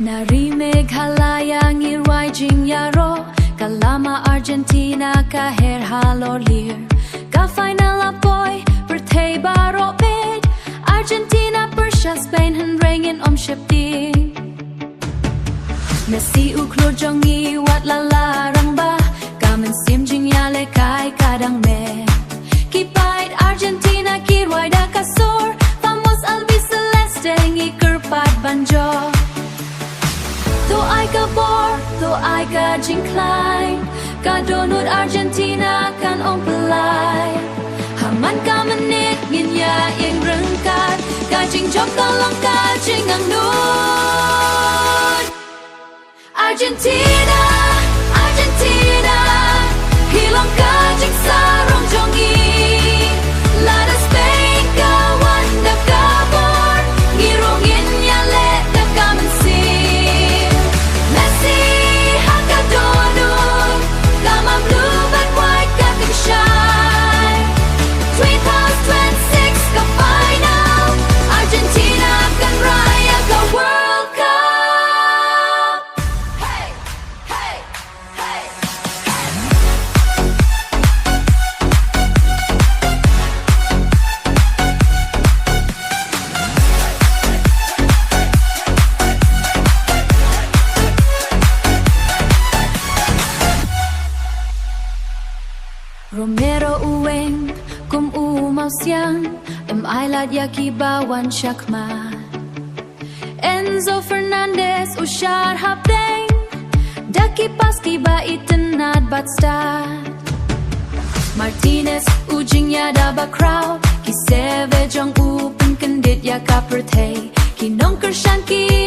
Nari Meghalaya ngirwai jing yaro Kalama Argentina ka her halolir Ka final apoy pertei baro bed Argentina Persia Spain han rengin shepti Messi khlur jongngi wat la la rang ba Kamen sim jing ya le kai kadang me Kipait Argentina kirwai da kasor Vamos albi celeste ngi kerpat banjo Do I ka bor, do I ka jing klai Ka donut Argentina kan pelai Haman ka menit ngin ya ing rengkat Ka jing jok tolong ka jing ang nun Argentina, Argentina Hilong ka jing sarong jongi Lada Spain ka wanda ka bor Ngirongin ya le da ka mensin Messi haka donut Kama blue but white ka kan shine 2026 ka final Argentina kan raya ka World Cup Hey, hey, hey, Romero uweng kum umau siang ailat yaki bawan shakma Enzo Fernandez ushar hapdeng Daki paski ba itenad bat stad Martinez ujing ya da crowd Ki seve jong u pen kendit ya kapertei Ki nong kershan ki